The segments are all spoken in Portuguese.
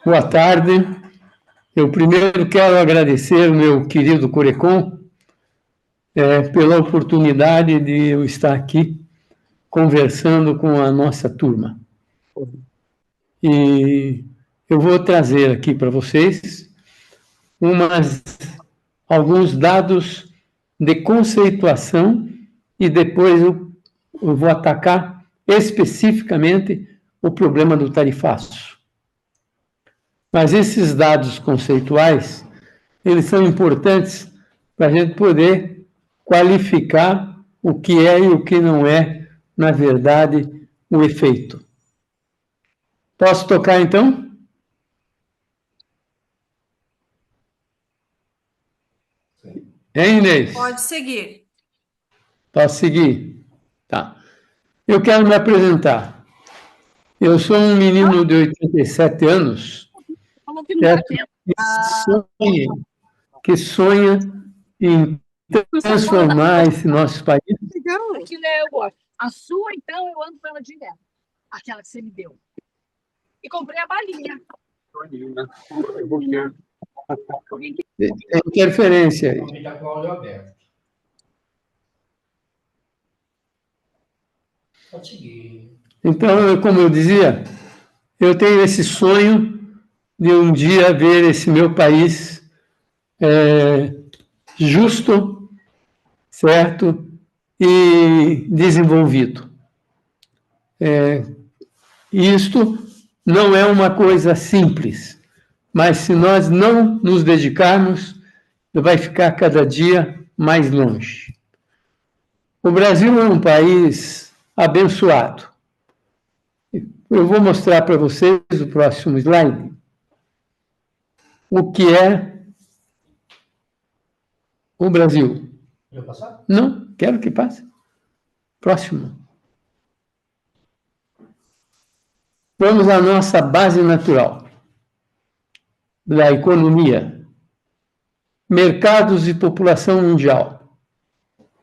Boa tarde. Eu primeiro quero agradecer o meu querido Corecon pela oportunidade de eu estar aqui conversando com a nossa turma. E eu vou trazer aqui para vocês alguns dados de conceituação e depois eu vou atacar especificamente o problema do tarifaço. Mas esses dados conceituais, eles são importantes para a gente poder qualificar o que é e o que não é, na verdade, o efeito. Posso tocar, então? Hein, Inês? Pode seguir. Posso seguir? Tá. Eu quero me apresentar. Eu sou um menino de 87 anos, certo? Que sonha em transformar esse nosso país. Aquilo eu gosto. A sua, então, eu ando pela direto. Aquela que você me deu. E comprei a balinha. Tem interferência aí. Ele está com o áudio aberto. Pode seguir. Então, como eu dizia, eu tenho esse sonho de um dia ver esse meu país justo, certo e desenvolvido. Isto não é uma coisa simples, mas se nós não nos dedicarmos, vai ficar cada dia mais longe. O Brasil é um país abençoado. Eu vou mostrar para vocês o próximo slide o que é o Brasil. Vai passar? Não, quero que passe. Próximo. Vamos à nossa base natural da economia. Mercados e população mundial.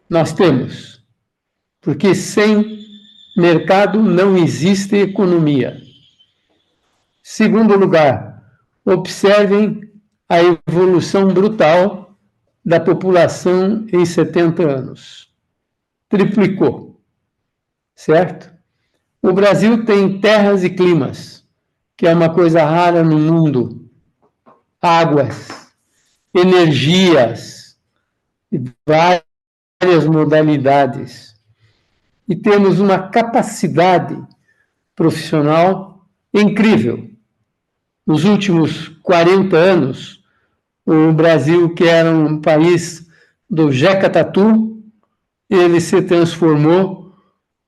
Nós temos, porque sem mercado não existe economia. Segundo lugar, observem a evolução brutal da população em 70 anos. Triplicou, certo? O Brasil tem terras e climas, que é uma coisa rara no mundo. Águas, energias, várias modalidades. E temos uma capacidade profissional incrível. Nos últimos 40 anos, o Brasil, que era um país do Jeca Tatu, ele se transformou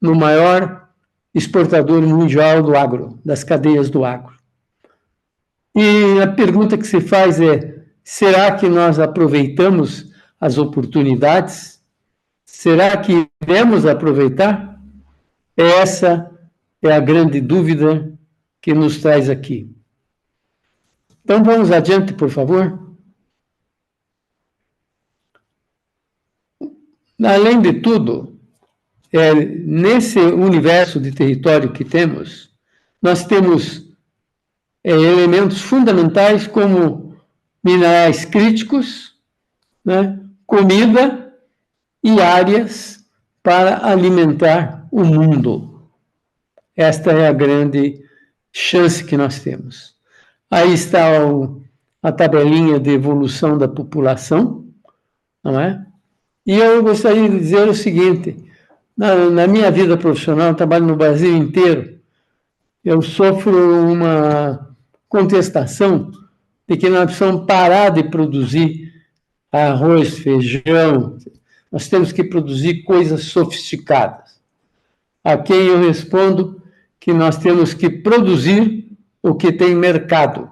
no maior exportador mundial do agro, das cadeias do agro. E a pergunta que se faz é: será que nós aproveitamos as oportunidades? Será que iremos aproveitar? Essa é a grande dúvida que nos traz aqui. Então, vamos adiante, por favor. Além de tudo, nesse universo de território que temos, nós temos elementos fundamentais como minerais críticos, né, comida e áreas para alimentar o mundo. Esta é a grande chance que nós temos. Aí está a tabelinha de evolução da população, não é? E eu gostaria de dizer o seguinte: na minha vida profissional, eu trabalho no Brasil inteiro, eu sofro uma contestação de que nós precisamos parar de produzir arroz, feijão, nós temos que produzir coisas sofisticadas. A quem eu respondo que nós temos que produzir o que tem mercado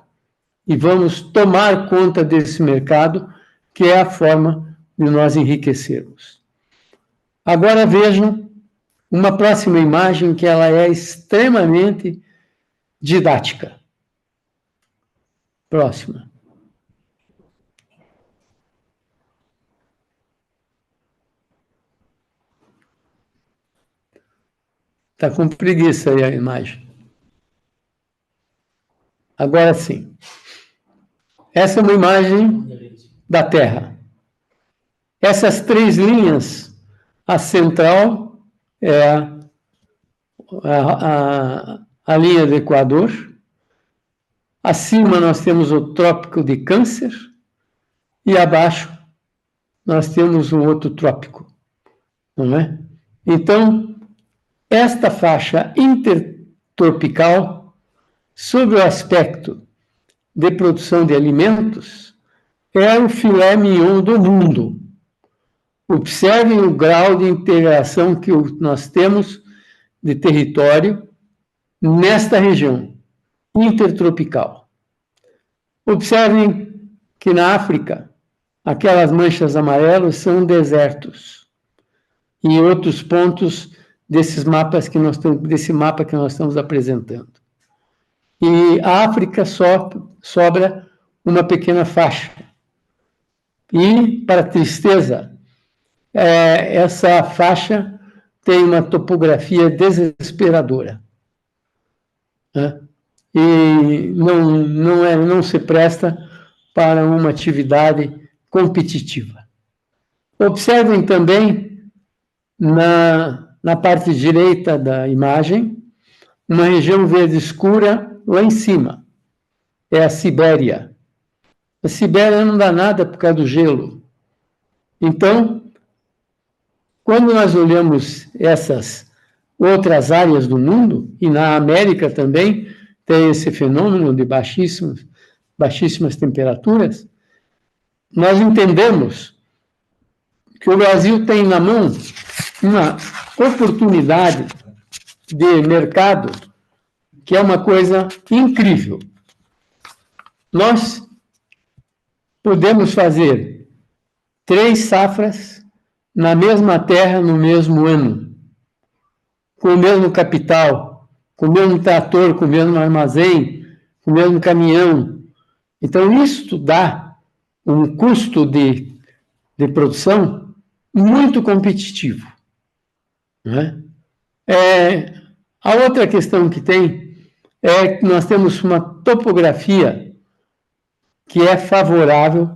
e vamos tomar conta desse mercado, que é a forma de nós enriquecermos. Agora vejam uma próxima imagem que ela é extremamente didática. Próxima. Está com preguiça aí a imagem. Agora sim. Essa é uma imagem da Terra. Essas três linhas, a central é a linha do Equador. Acima nós temos o Trópico de Câncer e abaixo nós temos um outro trópico, não é? Então, esta faixa intertropical, sob o aspecto de produção de alimentos, é o filé mignon do mundo. Observem o grau de integração que nós temos de território nesta região intertropical. Observem que na África, aquelas manchas amarelas são desertos. E em outros pontos desse mapa que nós estamos apresentando. E a África sobra uma pequena faixa. E, para tristeza, essa faixa tem uma topografia desesperadora, né? E não se presta para uma atividade competitiva. Observem também, na parte direita da imagem, uma região verde escura lá em cima. É a Sibéria. A Sibéria não dá nada por causa do gelo. Então, quando nós olhamos essas outras áreas do mundo, e na América também tem esse fenômeno de baixíssimas temperaturas, nós entendemos que o Brasil tem na mão uma oportunidade de mercado que é uma coisa incrível. Nós podemos fazer 3 safras na mesma terra no mesmo ano, com o mesmo capital, com o mesmo trator, com o mesmo armazém, com o mesmo caminhão. Então, isso dá um custo de produção muito competitivo, né? A outra questão que tem é que nós temos uma topografia que é favorável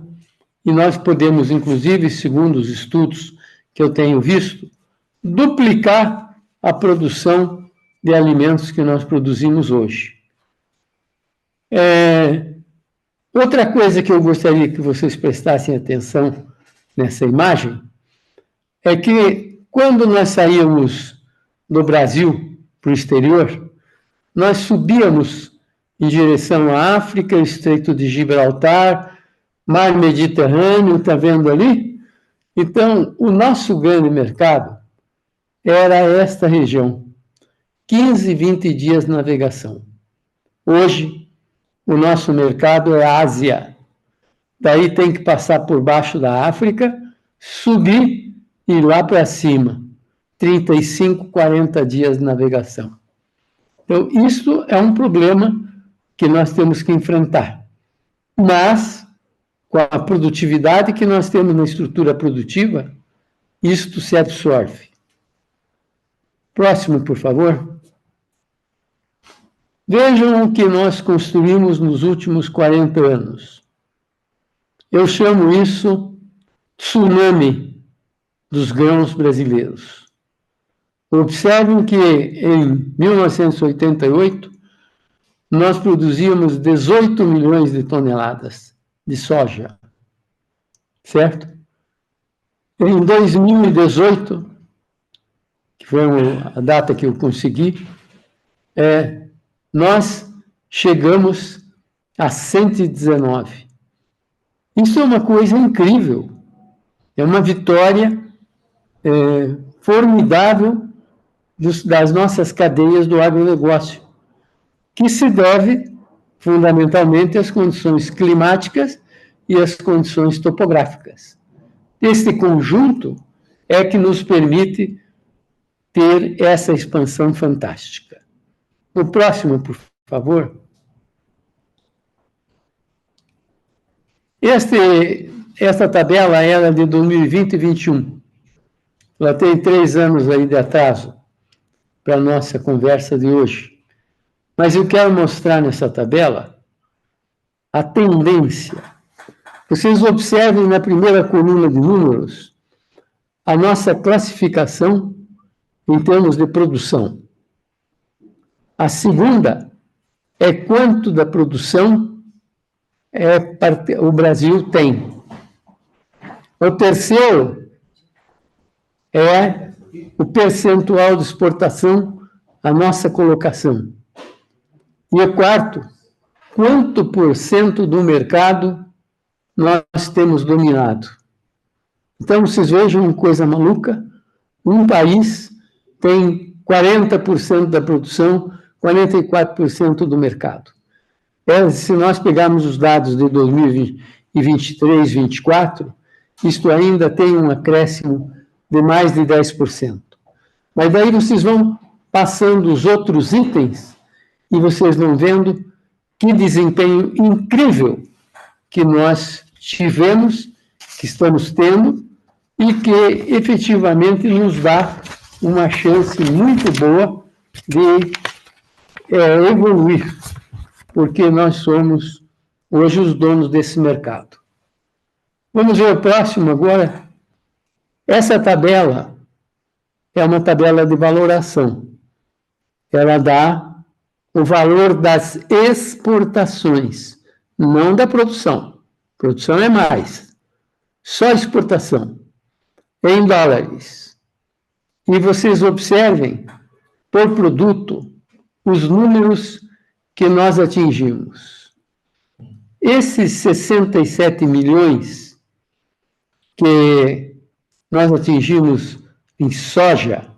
e nós podemos, inclusive, segundo os estudos que eu tenho visto, duplicar a produção de alimentos que nós produzimos hoje. Outra coisa que eu gostaria que vocês prestassem atenção nessa imagem é que, quando nós saíamos do Brasil para o exterior, nós subíamos em direção à África, Estreito de Gibraltar, Mar Mediterrâneo, está vendo ali? Então, o nosso grande mercado era esta região, 15, 20 dias de navegação. Hoje, o nosso mercado é a Ásia. Daí tem que passar por baixo da África, subir e ir lá para cima. 35, 40 dias de navegação. Então, isso é um problema que nós temos que enfrentar. Mas, com a produtividade que nós temos na estrutura produtiva, isto se absorve. Próximo, por favor. Vejam o que nós construímos nos últimos 40 anos. Eu chamo isso tsunami dos grãos brasileiros. Observem que em 1988 nós produzíamos 18 milhões de toneladas de soja, certo? Em 2018, que foi a data que eu consegui, nós chegamos a 119. Isso é uma coisa incrível, é uma vitória formidável das nossas cadeias do agronegócio, que se deve fundamentalmente às condições climáticas e às condições topográficas. Este conjunto é que nos permite ter essa expansão fantástica. O próximo, por favor. Esta tabela era de 2020 e 2021. Ela tem 3 anos aí de atraso para a nossa conversa de hoje. Mas eu quero mostrar nessa tabela a tendência. Vocês observem na primeira coluna de números a nossa classificação em termos de produção. A segunda é quanto da produção o Brasil tem. O terceiro é o percentual de exportação, a nossa colocação. E o quarto, quanto por cento do mercado nós temos dominado. Então, vocês vejam uma coisa maluca, um país tem 40% da produção, 44% do mercado. Se nós pegarmos os dados de 2023, 2024, isto ainda tem um acréscimo de mais de 10%. Mas daí vocês vão passando os outros itens e vocês vão vendo que desempenho incrível que nós tivemos, que estamos tendo, e que efetivamente nos dá uma chance muito boa de evoluir, porque nós somos hoje os donos desse mercado. Vamos ver o próximo agora. Essa tabela é uma tabela de valoração. Ela dá o valor das exportações, não da produção. Produção é mais. Só exportação. Em dólares. E vocês observem, por produto, os números que nós atingimos. Esses 67 milhões que nós atingimos em soja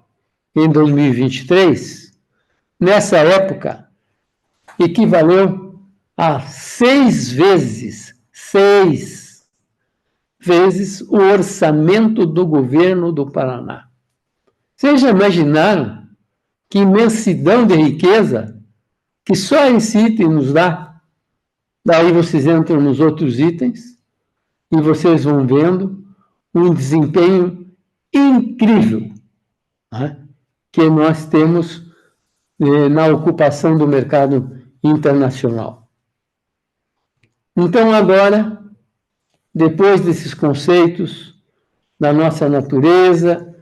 em 2023, nessa época, equivaleu a 6 vezes o orçamento do governo do Paraná. Vocês já imaginaram que imensidão de riqueza que só esse item nos dá? Daí vocês entram nos outros itens e vocês vão vendo um desempenho incrível, né, que nós temos na ocupação do mercado internacional. Então, agora, depois desses conceitos da nossa natureza,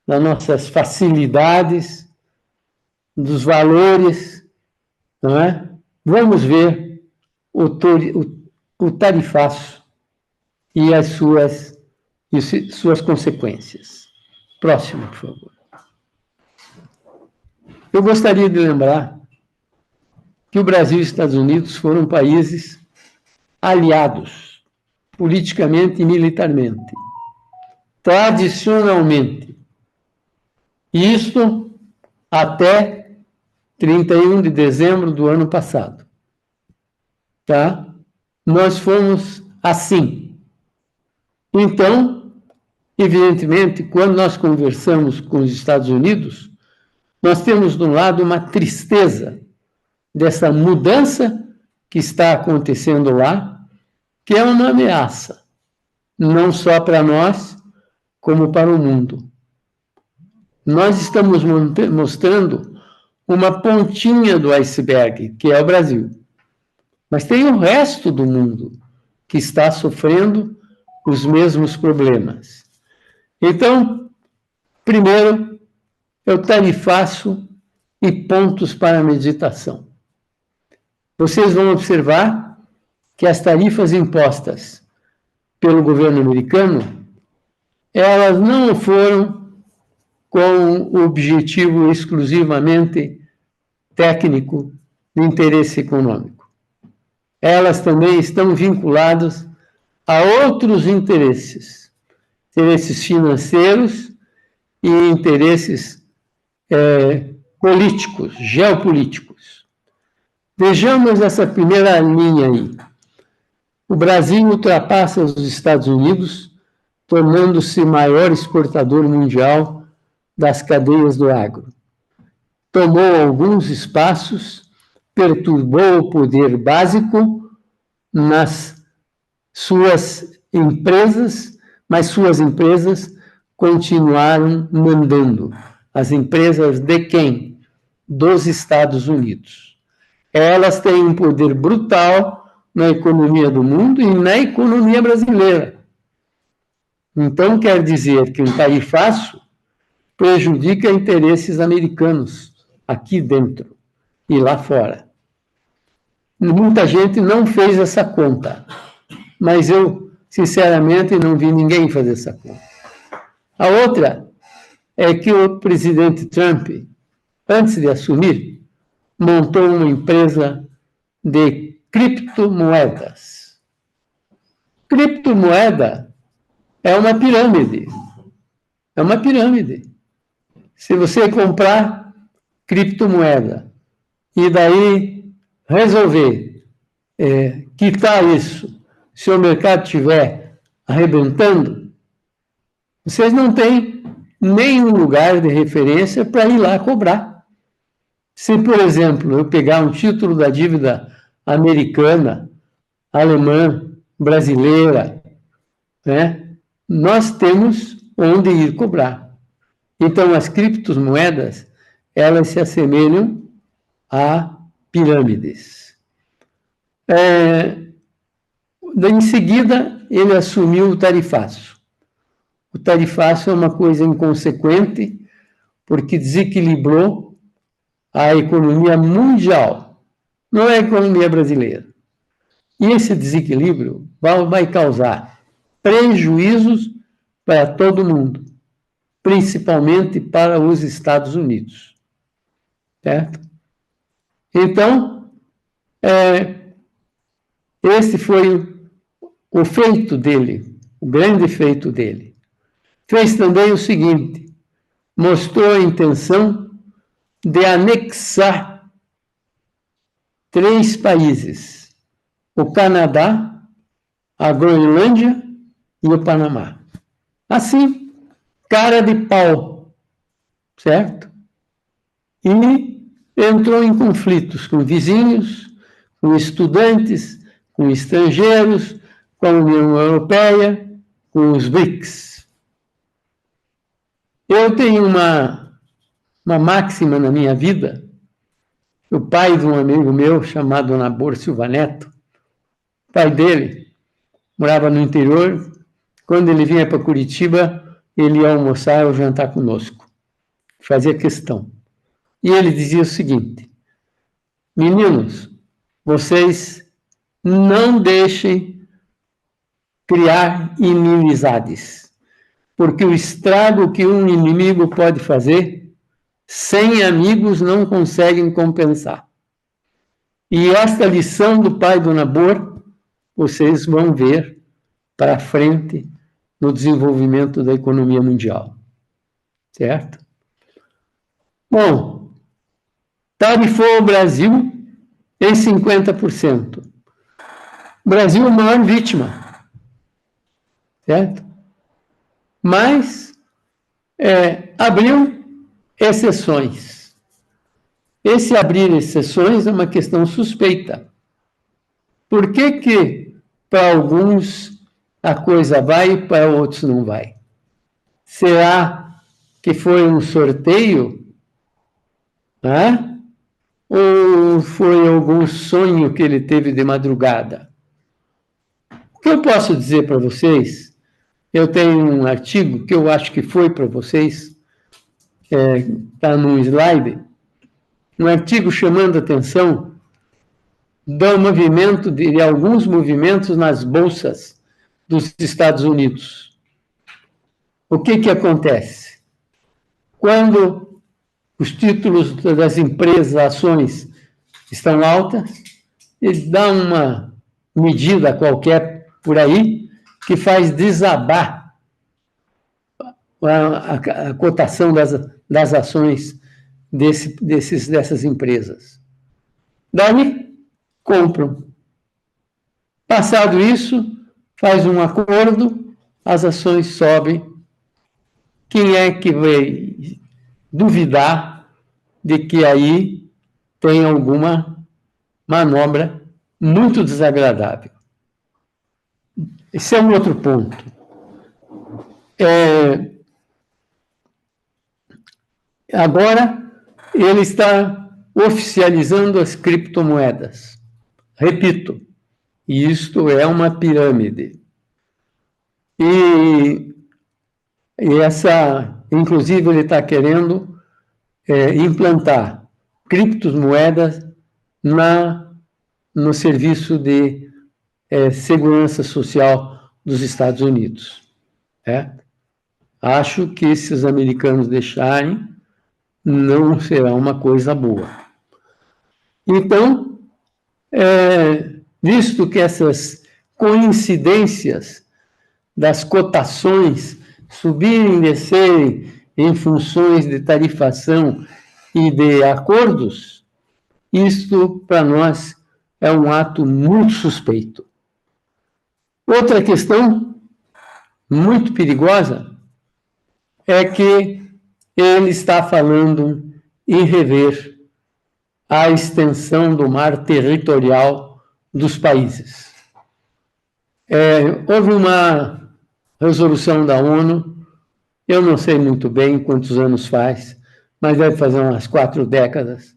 das nossas facilidades, dos valores, não é? Vamos ver o tarifaço e as suas consequências. Próximo, por favor. Eu gostaria de lembrar que o Brasil e os Estados Unidos foram países aliados, politicamente e militarmente, tradicionalmente. Isto até 31 de dezembro do ano passado. Tá? Nós fomos assim. Então, evidentemente, quando nós conversamos com os Estados Unidos, nós temos, de um lado, uma tristeza dessa mudança que está acontecendo lá, que é uma ameaça, não só para nós, como para o mundo. Nós estamos mostrando uma pontinha do iceberg, que é o Brasil. Mas tem o resto do mundo que está sofrendo os mesmos problemas. Então, primeiro, eu tarifaço e pontos para meditação. Vocês vão observar que as tarifas impostas pelo governo americano, elas não foram com o objetivo exclusivamente técnico de interesse econômico. Elas também estão vinculadas a outros interesses financeiros e interesses políticos, geopolíticos. Vejamos essa primeira linha aí. O Brasil ultrapassa os Estados Unidos, tornando-se maior exportador mundial das cadeias do agro. Tomou alguns espaços, perturbou o poder básico nas suas empresas, mas suas empresas continuaram mandando. As empresas de quem? Dos Estados Unidos. Elas têm um poder brutal na economia do mundo e na economia brasileira. Então, quer dizer que um tarifaço prejudica interesses americanos aqui dentro e lá fora. Muita gente não fez essa conta, mas eu, sinceramente, não vi ninguém fazer essa conta. A outra é que o presidente Trump, antes de assumir, montou uma empresa de criptomoedas. Criptomoeda é uma pirâmide. É uma pirâmide. Se você comprar criptomoeda e daí resolver quitar isso, se o mercado estiver arrebentando, vocês não têm nenhum lugar de referência para ir lá cobrar. Se, por exemplo, eu pegar um título da dívida americana, alemã, brasileira, né, nós temos onde ir cobrar. Então, as criptomoedas, elas se assemelham a pirâmides. Em seguida, ele assumiu o tarifaço. O tarifaço é uma coisa inconsequente, porque desequilibrou a economia mundial, não é a economia brasileira. E esse desequilíbrio vai causar prejuízos para todo mundo, principalmente para os Estados Unidos. Certo? Então, esse foi o feito dele, o grande feito dele. Fez também o seguinte, mostrou a intenção de anexar 3 países, o Canadá, a Groenlândia e o Panamá. Assim, cara de pau, certo? E entrou em conflitos com vizinhos, com estudantes, com estrangeiros, com a União Europeia, com os BRICS. Eu tenho uma máxima na minha vida. O pai de um amigo meu, chamado Nabor Silva Neto, o pai dele morava no interior. Quando ele vinha para Curitiba, ele ia almoçar ou jantar conosco. Fazia questão. E ele dizia o seguinte: meninos, vocês não deixem criar inimizades, porque o estrago que um inimigo pode fazer, 100 amigos não conseguem compensar. E esta lição do pai do Nabor, vocês vão ver para frente no desenvolvimento da economia mundial. Certo? Bom, tarifou o Brasil em 50%. O Brasil é a maior vítima. Certo? Mas abriu exceções. Esse abrir exceções é uma questão suspeita. Por que para alguns a coisa vai e para outros não vai? Será que foi um sorteio? Né? Ou foi algum sonho que ele teve de madrugada? O que eu posso dizer para vocês? Eu tenho um artigo que eu acho que foi para vocês, está no slide, um artigo chamando a atenção do movimento, de alguns movimentos nas bolsas dos Estados Unidos. O que acontece? Quando os títulos das empresas, ações, estão altas, ele dá uma medida qualquer por aí que faz desabar a cotação das ações dessas empresas. Daí, compram. Passado isso, faz um acordo, as ações sobem. Quem é que vai duvidar de que aí tem alguma manobra muito desagradável? Esse é um outro ponto. Agora, ele está oficializando as criptomoedas. Repito, Isto é uma pirâmide. E essa, inclusive, ele está querendo implantar criptomoedas no serviço de segurança social dos Estados Unidos. Acho que se os americanos deixarem, não será uma coisa boa. Então, visto que essas coincidências das cotações subirem e descerem em funções de tarifação e de acordos, isto, para nós, é um ato muito suspeito. Outra questão muito perigosa é que ele está falando em rever a extensão do mar territorial dos países. Houve uma resolução da ONU, eu não sei muito bem quantos anos faz, mas deve fazer umas 4 décadas,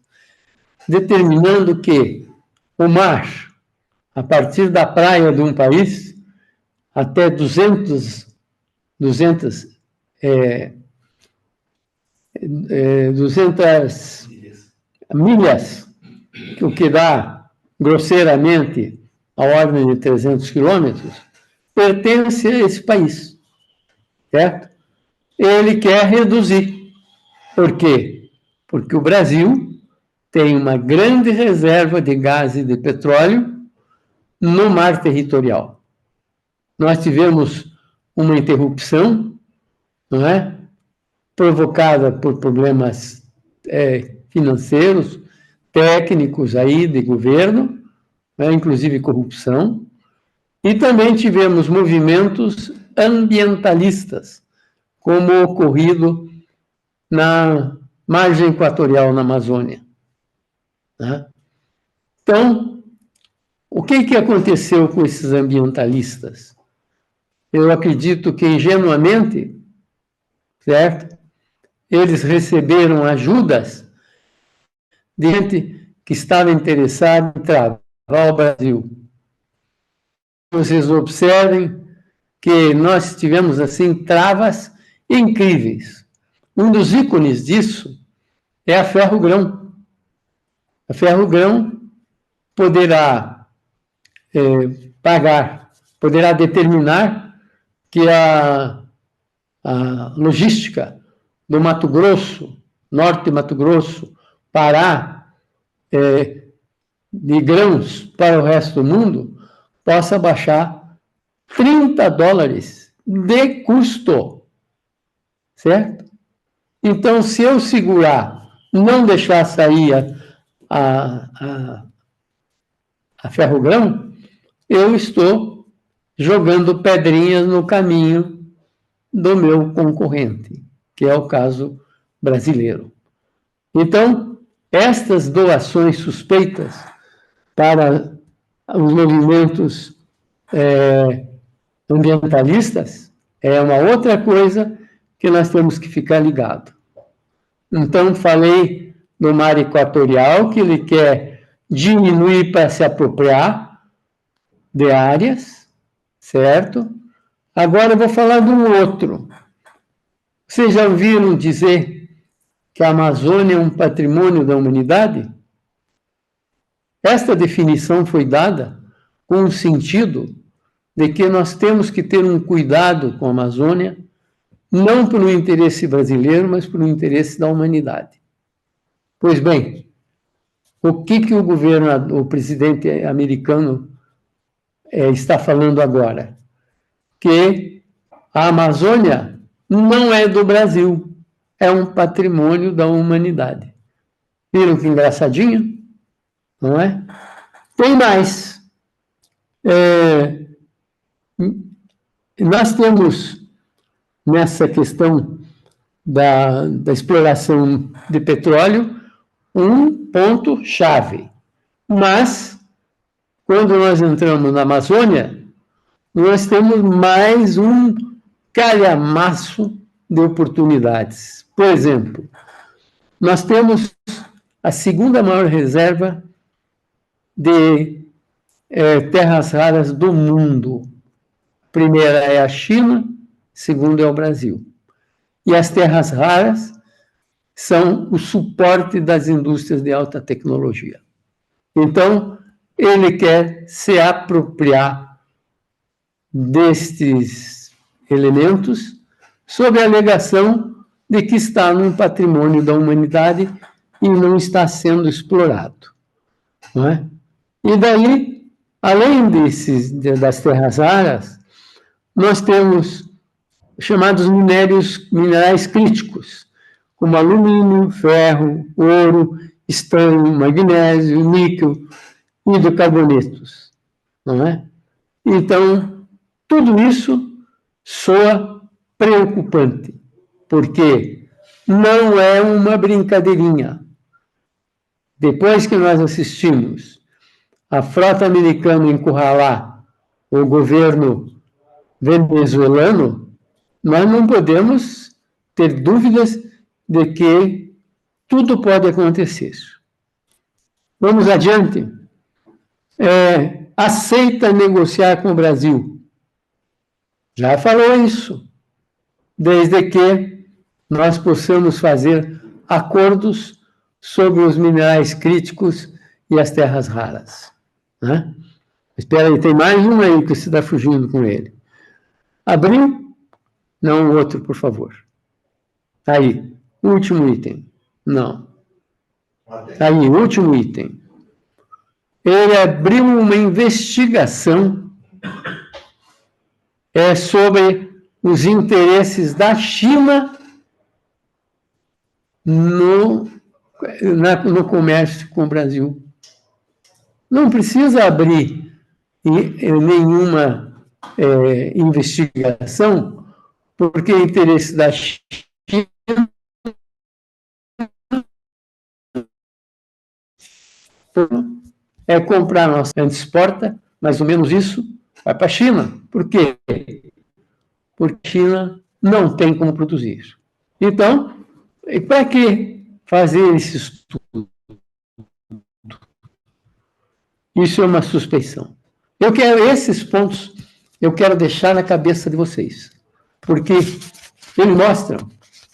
determinando que o mar, a partir da praia de um país, até 200 milhas, o que dá, grosseiramente, a ordem de 300 quilômetros, pertence a esse país, certo? Ele quer reduzir. Por quê? Porque o Brasil tem uma grande reserva de gás e de petróleo no mar territorial. Nós tivemos uma interrupção, não é? Provocada por problemas financeiros, técnicos aí de governo, inclusive corrupção, e também tivemos movimentos ambientalistas, como ocorrido na margem equatorial na Amazônia. Né? Então, o que aconteceu com esses ambientalistas? Eu acredito que, ingenuamente, certo? Eles receberam ajudas de gente que estava interessada em travar o Brasil. Vocês observem que nós tivemos, assim, travas incríveis. Um dos ícones disso é a Ferrogrão. A Ferrogrão poderá poderá determinar que a logística do Mato Grosso, norte de Mato Grosso, Pará, de grãos para o resto do mundo, possa baixar $30 de custo, certo? Então, se eu segurar, não deixar sair a Ferrogrão, eu estou jogando pedrinhas no caminho do meu concorrente, que é o caso brasileiro. Então, estas doações suspeitas para os movimentos ambientalistas é uma outra coisa que nós temos que ficar ligado. Então, falei do mar equatorial, que ele quer diminuir para se apropriar de áreas, certo? Agora eu vou falar de um outro. Vocês já ouviram dizer que a Amazônia é um patrimônio da humanidade? Esta definição foi dada com o sentido de que nós temos que ter um cuidado com a Amazônia, não pelo interesse brasileiro, mas pelo interesse da humanidade. Pois bem, o que o presidente americano está falando agora? Que a Amazônia não é do Brasil, é um patrimônio da humanidade. Viram que engraçadinho? Não é? Tem mais. Nós temos, nessa questão da exploração de petróleo, um ponto-chave. Mas, quando nós entramos na Amazônia, nós temos mais um calhamaço de oportunidades. Por exemplo, nós temos a segunda maior reserva de terras raras do mundo. A primeira é a China, segunda é o Brasil. E as terras raras são o suporte das indústrias de alta tecnologia. Então, ele quer se apropriar destes elementos sob a alegação de que está num patrimônio da humanidade e não está sendo explorado. Não é? E daí, além das terras raras, nós temos chamados minerais críticos, como alumínio, ferro, ouro, estanho, magnésio, níquel, hidrocarbonetos, não é? Então, tudo isso soa preocupante, porque não é uma brincadeirinha. Depois que nós assistimos a frota americana encurralar o governo venezuelano, nós não podemos ter dúvidas de que tudo pode acontecer. Vamos adiante. Aceita negociar com o Brasil. Já falou isso. Desde que nós possamos fazer acordos sobre os minerais críticos e as terras raras. Né? Espera aí, tem mais um aí que você está fugindo com ele. Abriu? Não, o outro, por favor. Aí, último item. Não. Aí, último item. Ele abriu uma investigação sobre os interesses da China no comércio com o Brasil. Não precisa abrir nenhuma investigação, porque o interesse da China é comprar nossa, a gente exporta, mais ou menos isso, vai para a China. Por quê? Porque a China não tem como produzir. Então, para que fazer esse estudo? Isso é uma suspeição. Esses pontos eu quero deixar na cabeça de vocês, porque eles mostram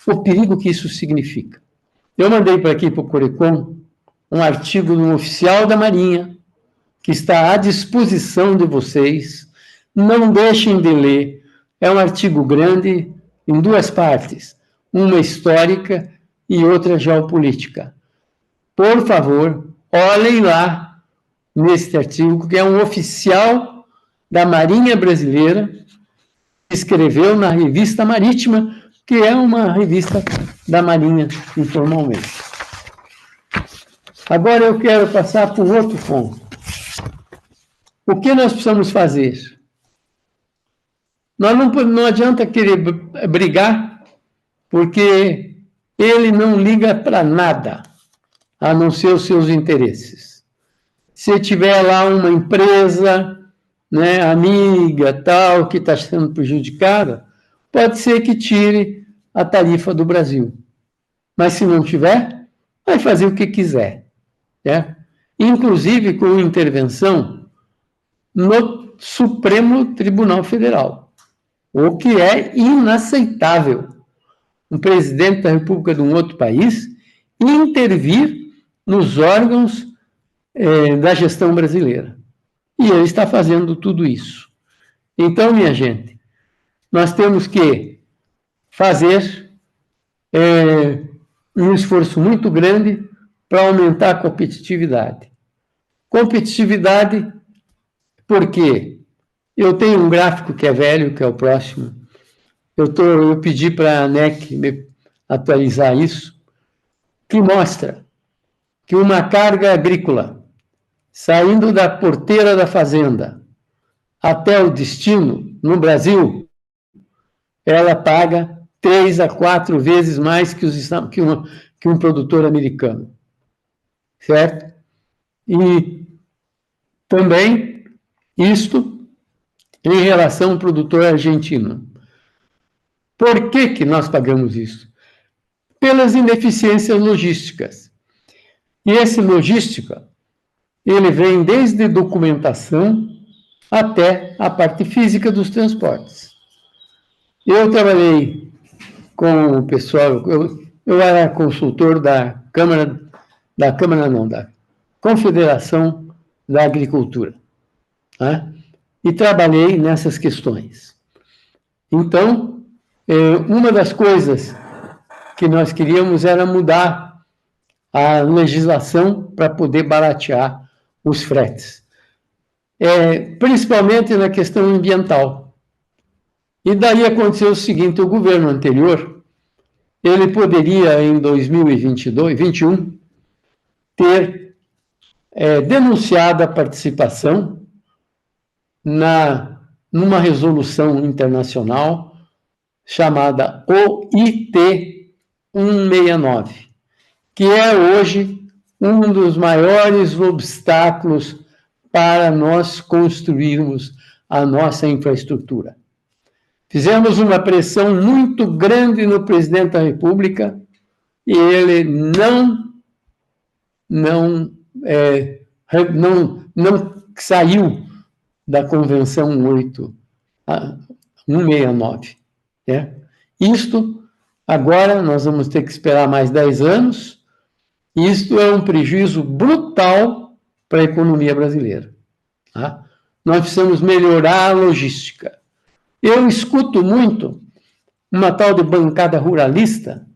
o perigo que isso significa. Eu mandei para aqui para o Corecon um artigo de um oficial da Marinha, que está à disposição de vocês. Não deixem de ler. É um artigo grande, em duas partes, uma histórica e outra geopolítica. Por favor, olhem lá nesse artigo, que é um oficial da Marinha Brasileira, que escreveu na Revista Marítima, que é uma revista da Marinha, informalmente. Agora eu quero passar para um outro ponto. O que nós precisamos fazer? Nós não adianta querer brigar, porque ele não liga para nada, a não ser os seus interesses. Se tiver lá uma empresa, né, amiga, tal, que está sendo prejudicada, pode ser que tire a tarifa do Brasil. Mas se não tiver, vai fazer o que quiser. Né? Inclusive com intervenção no Supremo Tribunal Federal, o que é inaceitável. Um presidente da República de um outro país intervir nos órgãos da gestão brasileira. E ele está fazendo tudo isso. Então, minha gente, nós temos que fazer um esforço muito grande para aumentar a competitividade. Competitividade, porque eu tenho um gráfico que é velho, que é o próximo. Eu pedi para a ANEC me atualizar isso, que mostra que uma carga agrícola saindo da porteira da fazenda até o destino, no Brasil, ela paga 3 a 4 vezes mais que um produtor americano. Certo? E também isto em relação ao produtor argentino. Por que nós pagamos isso? Pelas ineficiências logísticas. E essa logística ele vem desde documentação até a parte física dos transportes. Eu trabalhei com o pessoal, eu era consultor da Confederação da Agricultura, né? E trabalhei nessas questões. Então, uma das coisas que nós queríamos era mudar a legislação para poder baratear os fretes, principalmente na questão ambiental. E daí aconteceu o seguinte: o governo anterior, ele poderia, em 2021, ter denunciado a participação numa resolução internacional chamada OIT 169, que é hoje um dos maiores obstáculos para nós construirmos a nossa infraestrutura. Fizemos uma pressão muito grande no presidente da República e ele não saiu da Convenção 169. Né? Isto, agora, nós vamos ter que esperar mais 10 anos. Isto é um prejuízo brutal para a economia brasileira. Tá? Nós precisamos melhorar a logística. Eu escuto muito uma tal de bancada ruralista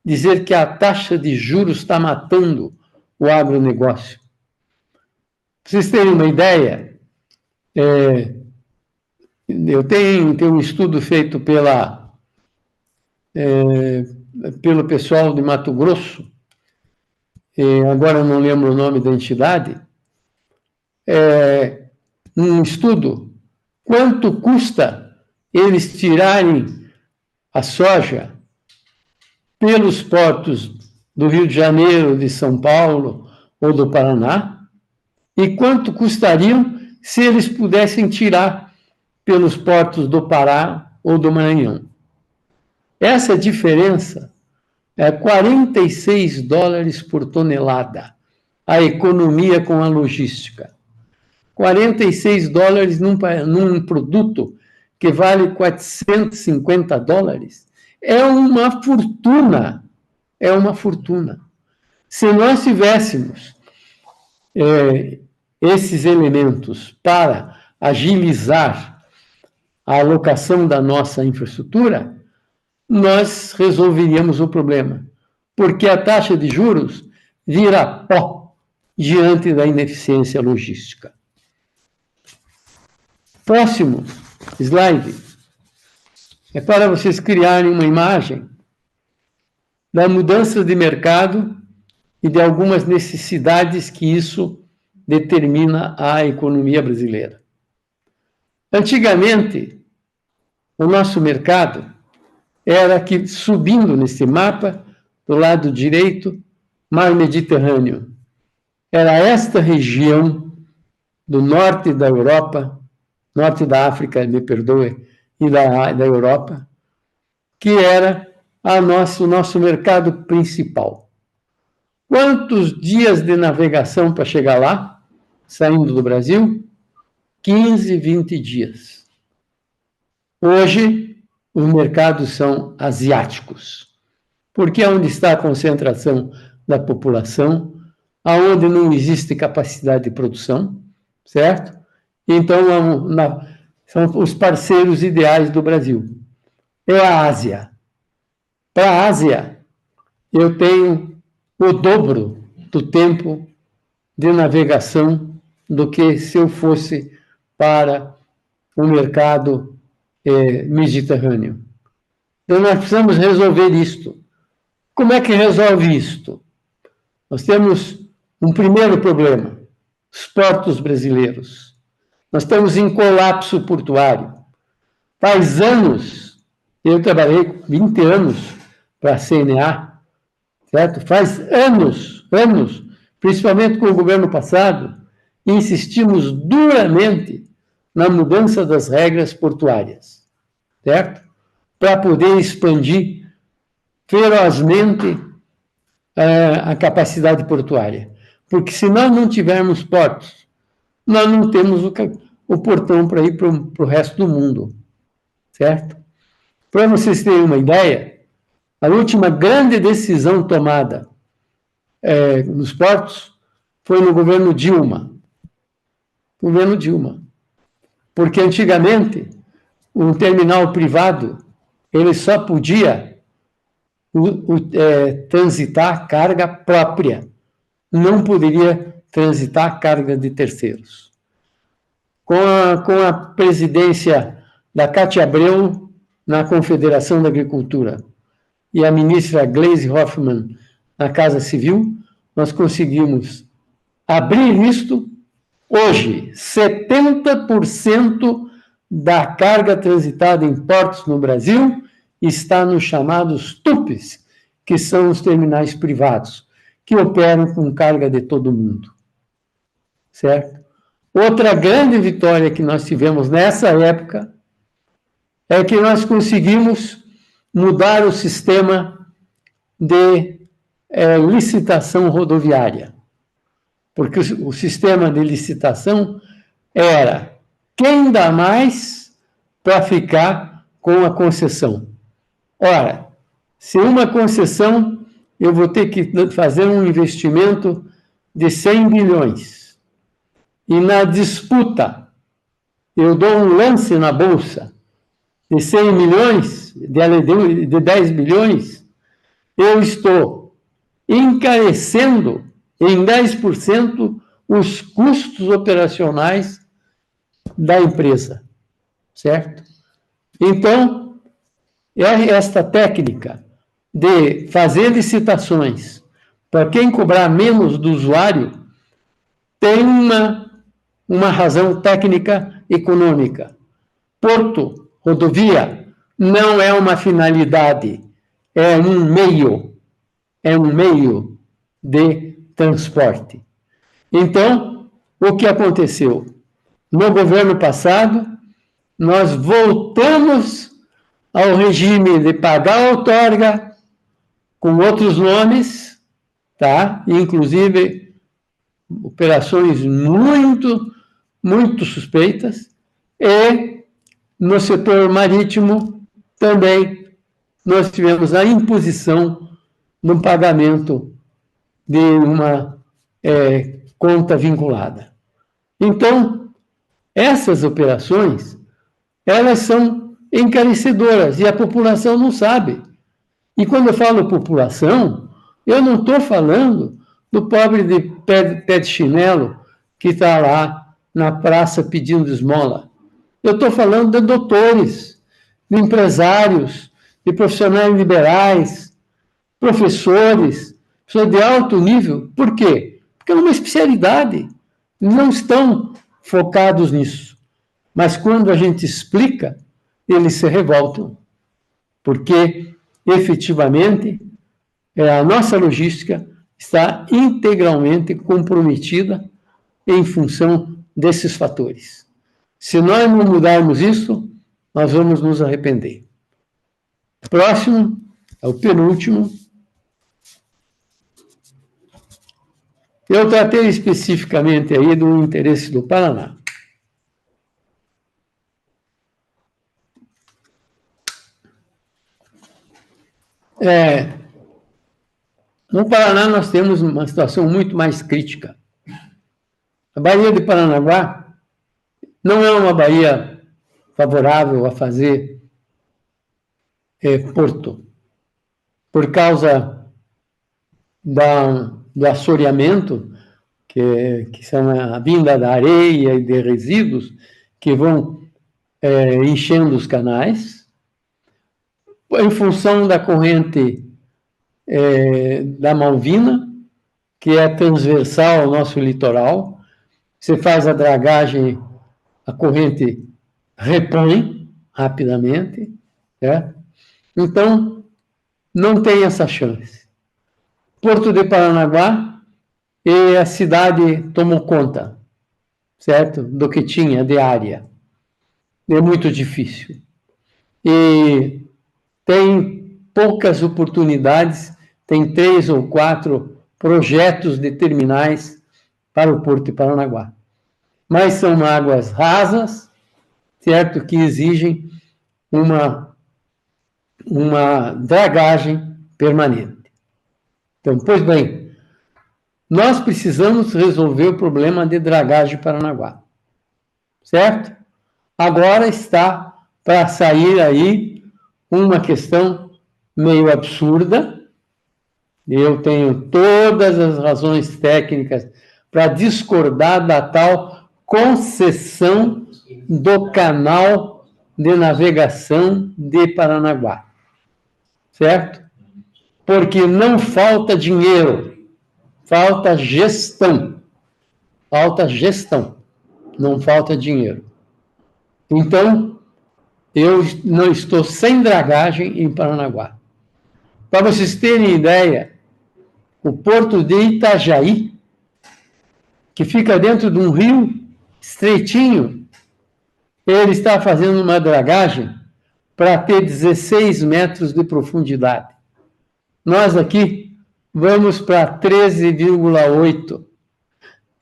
dizer que a taxa de juros está matando o agronegócio. Para vocês terem uma ideia, eu tenho um estudo feito pelo pessoal de Mato Grosso, agora eu não lembro o nome da entidade, um estudo, quanto custa eles tirarem a soja pelos portos do Rio de Janeiro, de São Paulo ou do Paraná, e quanto custariam se eles pudessem tirar pelos portos do Pará ou do Maranhão. Essa diferença é $46 por tonelada, a economia com a logística. $46 num produto que vale $450, é uma fortuna. É uma fortuna. Se nós tivéssemos esses elementos para agilizar a alocação da nossa infraestrutura, nós resolveríamos o problema, porque a taxa de juros vira pó diante da ineficiência logística. Próximo slide é para vocês criarem uma imagem da mudança de mercado e de algumas necessidades que isso determina à economia brasileira. Antigamente, o nosso mercado era que, subindo nesse mapa, do lado direito, Mar Mediterrâneo. Era esta região do norte da Europa, norte da África, me perdoe, e da Europa, que era o nosso mercado principal. Quantos dias de navegação para chegar lá, saindo do Brasil? 15, 20 dias. Hoje, os mercados são asiáticos, porque é onde está a concentração da população, aonde não existe capacidade de produção, certo? Então, são os parceiros ideais do Brasil. É a Ásia. Para a Ásia, eu tenho o dobro do tempo de navegação do que se eu fosse para o mercado mediterrâneo. Então, nós precisamos resolver isto. Como é que resolve isto? Nós temos um primeiro problema, os portos brasileiros. Nós estamos em colapso portuário. Faz anos, eu trabalhei 20 anos para a CNA, certo? Faz anos, principalmente com o governo passado, insistimos duramente na mudança das regras portuárias, certo? Para poder expandir ferozmente a capacidade portuária. Porque se nós não tivermos portos, nós não temos o portão para ir para o resto do mundo, certo? Para vocês terem uma ideia, a última grande decisão tomada nos portos foi no governo Dilma. Governo Dilma. Porque antigamente, um terminal privado, ele só podia transitar carga própria, não poderia transitar carga de terceiros. Com a presidência da Cátia Abreu na Confederação da Agricultura e a ministra Gleisi Hoffmann na Casa Civil, nós conseguimos abrir isto. Hoje, 70% da carga transitada em portos no Brasil está nos chamados TUPs, que são os terminais privados, que operam com carga de todo mundo. Certo? Outra grande vitória que nós tivemos nessa época é que nós conseguimos mudar o sistema de licitação rodoviária. Porque o sistema de licitação era quem dá mais para ficar com a concessão. Ora, se uma concessão, eu vou ter que fazer um investimento de 100 bilhões. E na disputa, eu dou um lance na bolsa de 100 milhões, de 10 bilhões, eu estou encarecendo em 10% os custos operacionais da empresa, certo? Então, esta técnica de fazer licitações para quem cobrar menos do usuário tem uma razão técnica econômica. Porto, rodovia, não é uma finalidade, é um meio de transporte. Então, o que aconteceu? No governo passado, nós voltamos ao regime de pagar a outorga com outros nomes, tá? Inclusive operações muito, muito suspeitas, e no setor marítimo também nós tivemos a imposição do pagamento de uma conta vinculada. Então, essas operações, elas são encarecedoras e a população não sabe. E quando eu falo população, eu não estou falando do pobre de pé de chinelo que está lá na praça pedindo esmola. Eu estou falando de doutores, de empresários, de profissionais liberais, professores, pessoas de alto nível. Por quê? Porque é uma especialidade. Não estão focados nisso. Mas quando a gente explica, eles se revoltam. Porque, efetivamente, a nossa logística está integralmente comprometida em função desses fatores. Se nós não mudarmos isso, nós vamos nos arrepender. Próximo, é o penúltimo. Eu tratei especificamente aí do interesse do Paraná. No Paraná nós temos uma situação muito mais crítica. A Baía de Paranaguá não é uma baía favorável a fazer porto, por causa do assoreamento, que são a vinda da areia e de resíduos que vão enchendo os canais, em função da corrente da Malvina, que é transversal ao nosso litoral. Você faz a dragagem, a corrente repõe rapidamente, certo? Então, não tem essa chance. Porto de Paranaguá, e a cidade tomou conta, certo? Do que tinha de área. É muito difícil. E tem poucas oportunidades, tem 3 ou 4 projetos de terminais para o Porto de Paranaguá. Mas são águas rasas, certo, que exigem uma dragagem permanente. Então, pois bem, nós precisamos resolver o problema de dragagem de Paranaguá, certo? Agora está para sair aí uma questão meio absurda. Eu tenho todas as razões técnicas para discordar da tal concessão do canal de navegação de Paranaguá, certo? Porque não falta dinheiro, falta gestão. Falta gestão, não falta dinheiro. Então, eu não estou sem dragagem em Paranaguá. Para vocês terem ideia, o porto de Itajaí, que fica dentro de um rio estreitinho, ele está fazendo uma dragagem para ter 16 metros de profundidade. Nós aqui vamos para 13,8.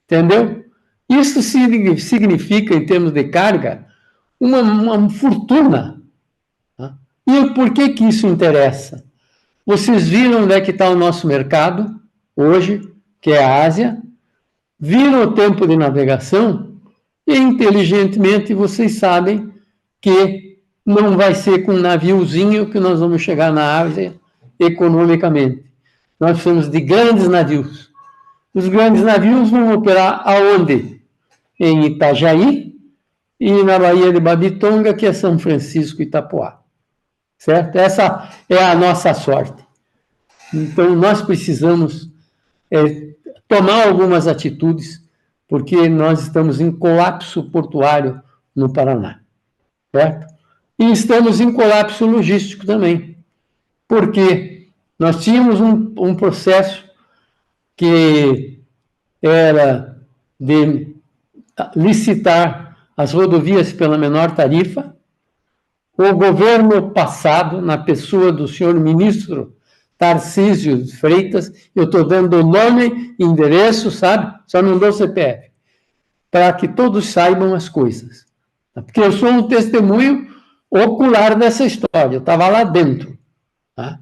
Entendeu? Isso significa, em termos de carga, uma fortuna. Tá? E por que isso interessa? Vocês viram onde é que está o nosso mercado hoje, que é a Ásia, viram o tempo de navegação e, inteligentemente, vocês sabem que não vai ser com um naviozinho que nós vamos chegar na Ásia economicamente. Nós precisamos de grandes navios. Os grandes navios vão operar aonde? Em Itajaí e na Baía de Babitonga, que é São Francisco e Itapoá. Certo? Essa é a nossa sorte. Então, nós precisamos tomar algumas atitudes, porque nós estamos em colapso portuário no Paraná. Certo? E estamos em colapso logístico também, porque nós tínhamos um processo que era de licitar as rodovias pela menor tarifa. O governo passado, na pessoa do senhor ministro Tarcísio de Freitas, eu estou dando nome e endereço, sabe? Só não dou CPF, para que todos saibam as coisas. Porque eu sou um testemunho ocular dessa história, eu estava lá dentro. Tá?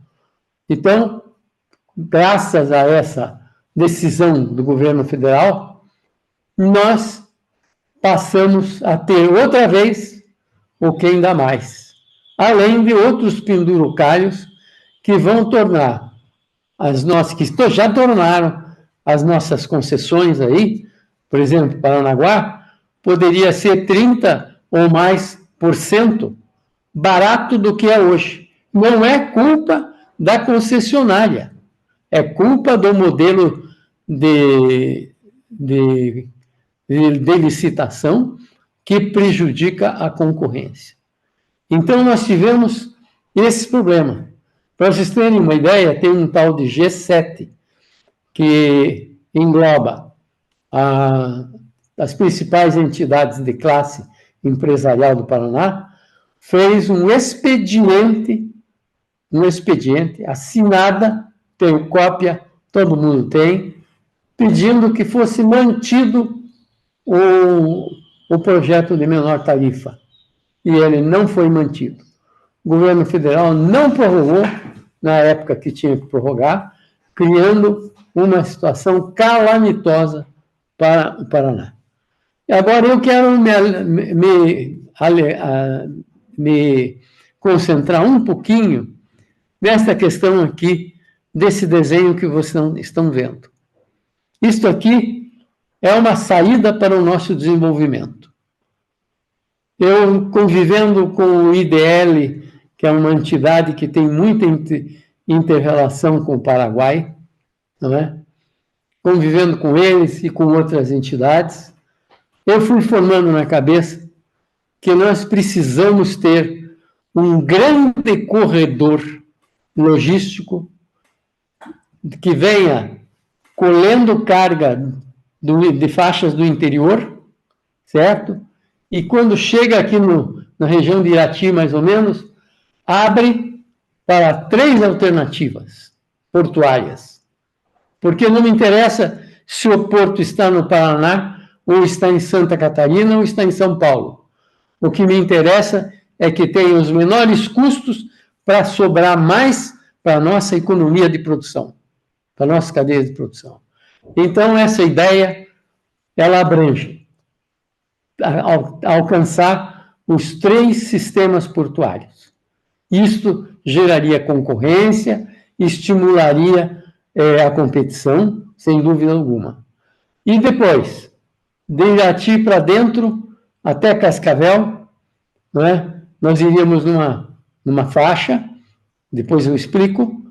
Então, graças a essa decisão do governo federal, nós passamos a ter outra vez o Quem Dá Mais, além de outros penduricalhos que vão tornar as nossas, que já tornaram as nossas concessões aí, por exemplo, Paranaguá, poderia ser 30% ou mais barato do que é hoje. Não é culpa da concessionária, é culpa do modelo de licitação que prejudica a concorrência. Então, nós tivemos esse problema. Para vocês terem uma ideia, tem um tal de G7, que engloba as principais entidades de classe empresarial do Paraná, fez um expediente assinada, tenho cópia, todo mundo tem, pedindo que fosse mantido o projeto de menor tarifa. E ele não foi mantido. O governo federal não prorrogou, na época que tinha que prorrogar, criando uma situação calamitosa para o Paraná. E agora eu quero me concentrar um pouquinho nessa questão aqui, desse desenho que vocês estão vendo. Isto aqui é uma saída para o nosso desenvolvimento. Eu, convivendo com o IDL, que é uma entidade que tem muita inter-relação com o Paraguai, não é? Convivendo com eles e com outras entidades, eu fui formando na cabeça que nós precisamos ter um grande corredor logístico que venha colhendo carga de faixas do interior, certo? E quando chega aqui na região de Irati, mais ou menos, abre para 3 alternativas portuárias. Porque não me interessa se o porto está no Paraná, ou está em Santa Catarina, ou está em São Paulo. O que me interessa é que tenha os menores custos para sobrar mais para a nossa economia de produção, para a nossa cadeia de produção. Então, essa ideia, ela abrange alcançar os 3 sistemas portuários. Isto geraria concorrência, estimularia a competição, sem dúvida alguma. E depois, de Irati para dentro, até Cascavel, não é? Nós iríamos numa faixa, depois eu explico,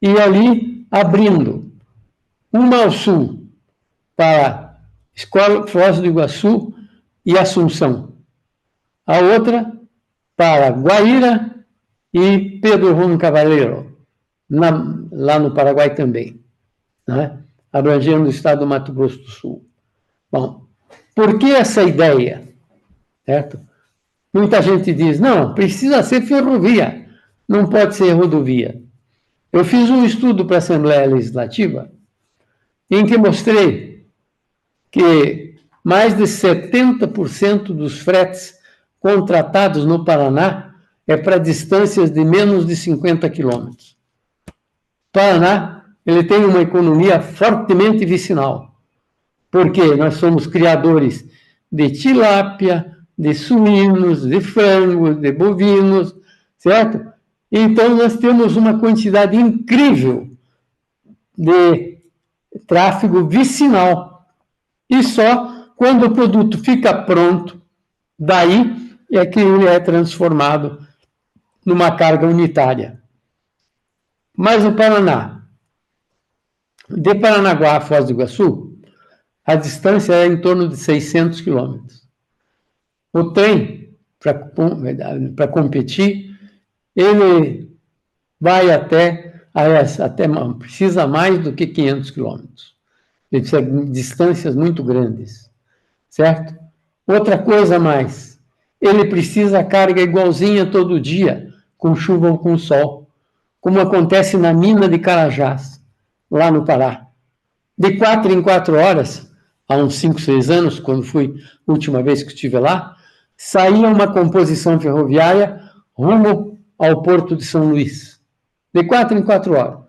e ali abrindo uma ao sul para Escola Foz do Iguaçu e Assunção, a outra para Guaíra e Pedro Juan Cavaleiro, lá no Paraguai também, né? Abrangendo o estado do Mato Grosso do Sul. Bom, por que essa ideia? Certo? Muita gente diz, não, precisa ser ferrovia, não pode ser rodovia. Eu fiz um estudo para a Assembleia Legislativa em que mostrei que mais de 70% dos fretes contratados no Paraná é para distâncias de menos de 50 quilômetros. O Paraná, ele tem uma economia fortemente vicinal, porque nós somos criadores de tilápia, de suínos, de frangos, de bovinos, certo? Então, nós temos uma quantidade incrível de tráfego vicinal. E só quando o produto fica pronto, daí é que ele é transformado numa carga unitária. Mas o Paraná, de Paranaguá a Foz do Iguaçu, a distância é em torno de 600 quilômetros. O trem, para competir, ele vai até precisa mais do que 500 quilômetros. Ele precisa de distâncias muito grandes, certo? Outra coisa mais, ele precisa carga igualzinha todo dia, com chuva ou com sol, como acontece na mina de Carajás, lá no Pará. De 4 em 4 horas, há uns 5, 6 anos, quando fui a última vez que estive lá, saía uma composição ferroviária rumo ao Porto de São Luís. De 4 em 4 horas,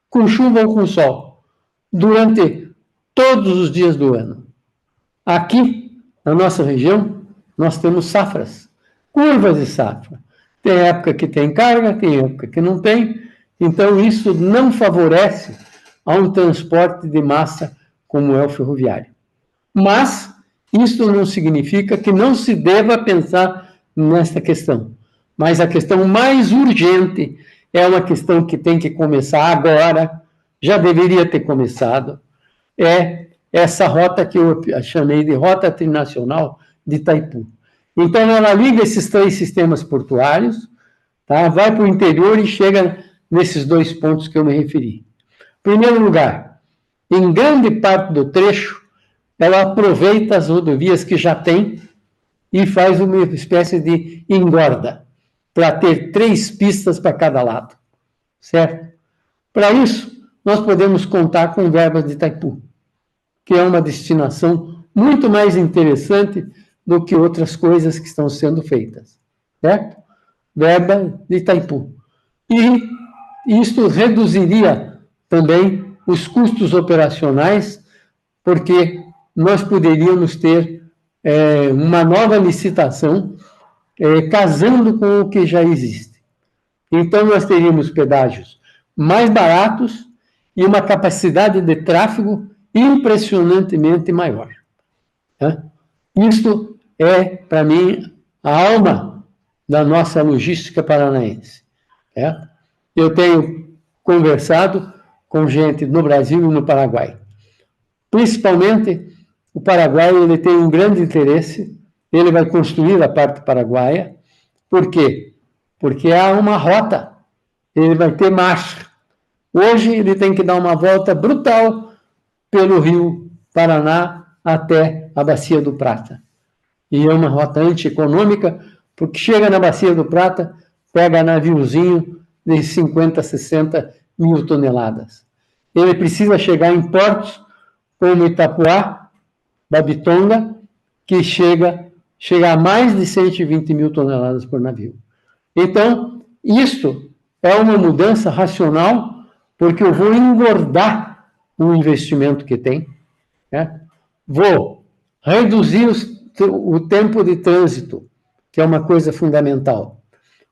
com chuva ou com sol, durante todos os dias do ano. Aqui, na nossa região, nós temos safras, curvas de safra. Tem época que tem carga, tem época que não tem, então isso não favorece a um transporte de massa como é o ferroviário. Mas isso não significa que não se deva pensar nesta questão. Mas a questão mais urgente é uma questão que tem que começar agora, já deveria ter começado, é essa rota que eu chamei de Rota Trinacional de Itaipu. Então, ela liga esses 3 sistemas portuários, tá? Vai para o interior e chega nesses 2 pontos que eu me referi. Em primeiro lugar, em grande parte do trecho, ela aproveita as rodovias que já tem e faz uma espécie de engorda, para ter 3 pistas para cada lado, certo? Para isso, nós podemos contar com verbas de Itaipu, que é uma destinação muito mais interessante do que outras coisas que estão sendo feitas, certo? Verba de Itaipu. E isso reduziria também os custos operacionais, porque nós poderíamos ter uma nova licitação casando com o que já existe. Então, nós teríamos pedágios mais baratos e uma capacidade de tráfego impressionantemente maior. Né? Isto é, para mim, a alma da nossa logística paranaense. Certo? Eu tenho conversado com gente no Brasil e no Paraguai. Principalmente, o Paraguai ele tem um grande interesse, ele vai construir a parte paraguaia. Por quê? Porque há uma rota, ele vai ter marcha. Hoje ele tem que dar uma volta brutal pelo Rio Paraná até a Bacia do Prata. E é uma rota antieconômica, porque chega na Bacia do Prata, pega naviozinho de 50, 60 mil toneladas. ele precisa chegar em portos como Itapuá, Babitonga, que chega a mais de 120 mil toneladas por navio. Então, isto é uma mudança racional, porque eu vou engordar o investimento que tem, né? Vou reduzir o tempo de trânsito, que é uma coisa fundamental.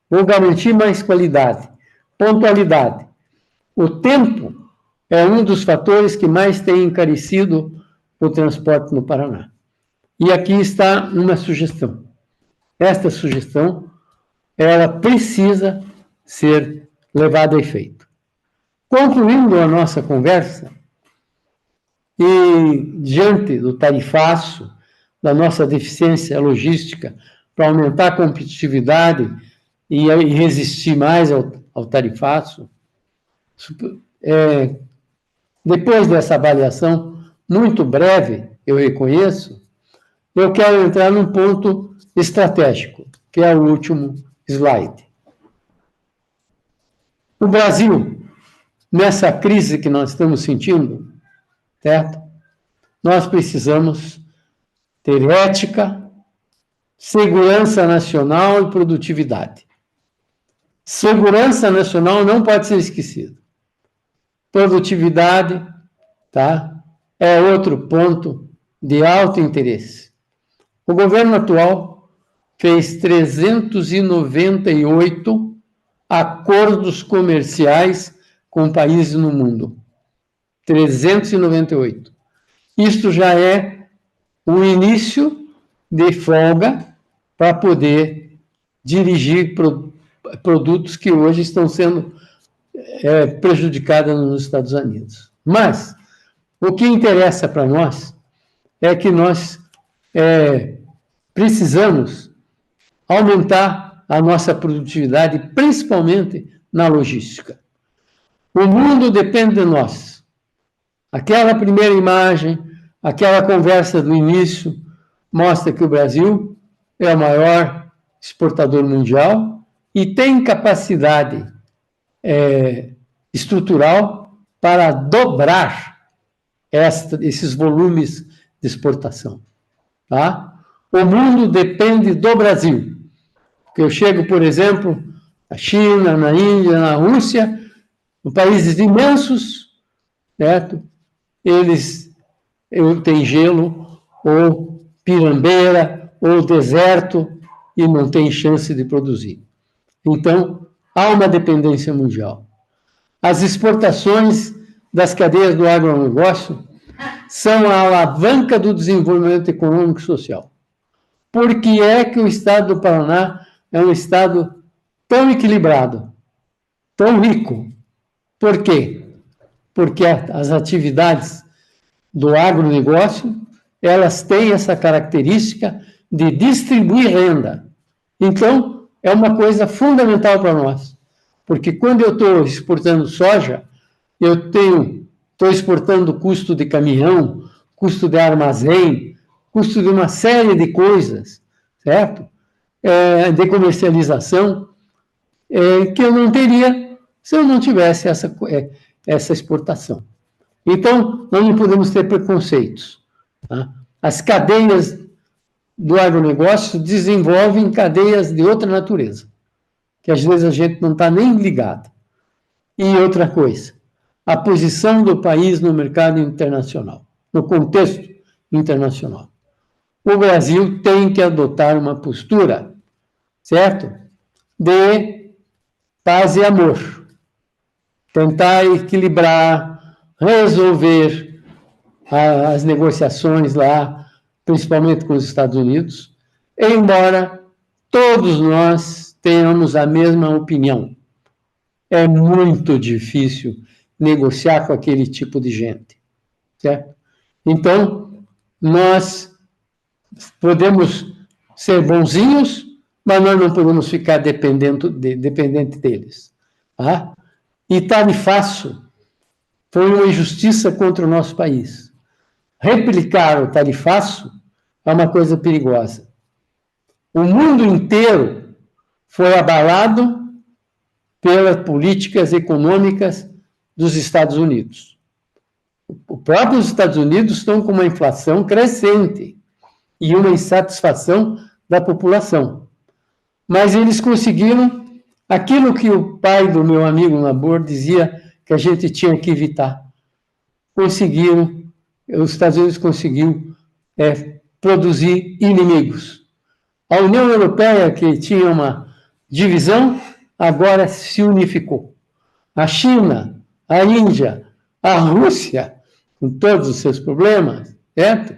Vou garantir mais qualidade, pontualidade. O tempo é um dos fatores que mais tem encarecido o transporte no Paraná. E aqui está uma sugestão. Esta sugestão, ela precisa ser levada a efeito. Concluindo a nossa conversa, e diante do tarifaço, da nossa deficiência logística, para aumentar a competitividade e resistir mais ao tarifaço, depois dessa avaliação muito breve, eu reconheço, eu quero entrar num ponto estratégico, que é o último slide. O Brasil, nessa crise que nós estamos sentindo, certo? Nós precisamos ter ética, segurança nacional e produtividade. Segurança nacional não pode ser esquecida. Produtividade, tá? É outro ponto de alto interesse. O governo atual fez 398 acordos comerciais com países no mundo. 398. Isto já é o início de folga para poder dirigir produtos que hoje estão sendo prejudicados nos Estados Unidos. Mas o que interessa para nós é que nós precisamos aumentar a nossa produtividade, principalmente na logística. O mundo depende de nós. Aquela primeira imagem, aquela conversa do início, mostra que o Brasil é o maior exportador mundial e tem capacidade estrutural para dobrar esses volumes de exportação. Tá? O mundo depende do Brasil. Porque eu chego, por exemplo, na China, na Índia, na Rússia, países imensos, certo? Eles têm gelo, ou pirambeira, ou deserto, e não tem chance de produzir. Então, há uma dependência mundial. As exportações das cadeias do agronegócio são a alavanca do desenvolvimento econômico e social. Por que é que o estado do Paraná é um estado tão equilibrado, tão rico? Por quê? Porque as atividades do agronegócio, elas têm essa característica de distribuir renda. Então, é uma coisa fundamental para nós. Porque quando eu estou exportando soja, eu estou exportando custo de caminhão, custo de armazém, custo de uma série de coisas, certo? De comercialização, que eu não teria se eu não tivesse essa exportação. Então, nós não podemos ter preconceitos. Tá? As cadeias do agronegócio desenvolvem cadeias de outra natureza, que às vezes a gente não está nem ligado. E outra coisa, a posição do país no mercado internacional, no contexto internacional. O Brasil tem que adotar uma postura, certo? De paz e amor. Tentar equilibrar, resolver as negociações lá, principalmente com os Estados Unidos, embora todos nós tenhamos a mesma opinião. É muito difícil negociar com aquele tipo de gente, certo? Então, nós podemos ser bonzinhos, mas nós não podemos ficar dependente deles. Tá? E tarifaço foi uma injustiça contra o nosso país. Replicar o tarifaço é uma coisa perigosa. O mundo inteiro foi abalado pelas políticas econômicas dos Estados Unidos. Os próprios Estados Unidos estão com uma inflação crescente e uma insatisfação da população. Mas eles conseguiram aquilo que o pai do meu amigo Labor dizia que a gente tinha que evitar. Conseguiram, os Estados Unidos conseguiu produzir inimigos. A União Europeia, que tinha uma divisão, agora se unificou. A China, a Índia, a Rússia, com todos os seus problemas, certo?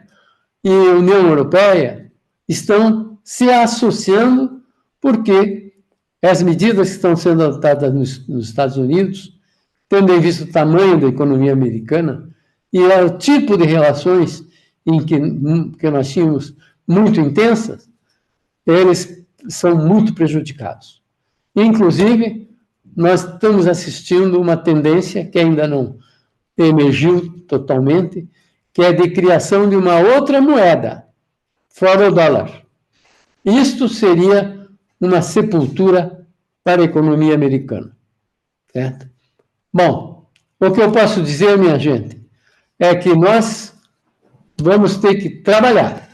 E a União Europeia estão se associando porque as medidas que estão sendo adotadas nos Estados Unidos, tendo em vista o tamanho da economia americana e o tipo de relações em que nós tínhamos muito intensas, eles são muito prejudicados. Inclusive, nós estamos assistindo uma tendência que ainda não emergiu totalmente, que é de criação de uma outra moeda, fora o dólar. Isto seria uma sepultura para a economia americana, certo? Bom, o que eu posso dizer, minha gente, é que nós vamos ter que trabalhar.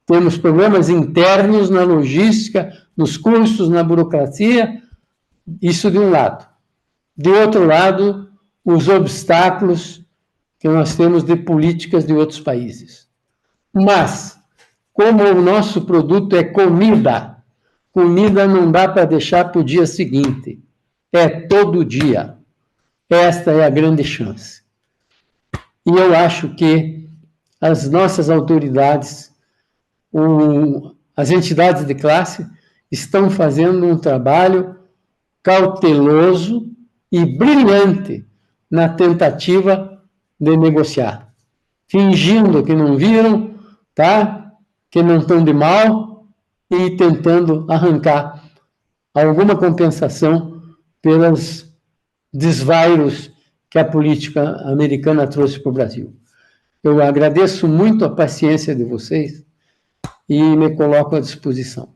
Temos problemas internos na logística, nos custos, na burocracia, isso de um lado. De outro lado, os obstáculos que nós temos de políticas de outros países. Mas, como o nosso produto é comida, comida não dá para deixar para o dia seguinte, é todo dia. Esta é a grande chance. E eu acho que as nossas autoridades, as entidades de classe, estão fazendo um trabalho cauteloso e brilhante na tentativa de negociar, fingindo que não viram, tá? Que não estão de mal e tentando arrancar alguma compensação pelos desvairos que a política americana trouxe para o Brasil. Eu agradeço muito a paciência de vocês e me coloco à disposição.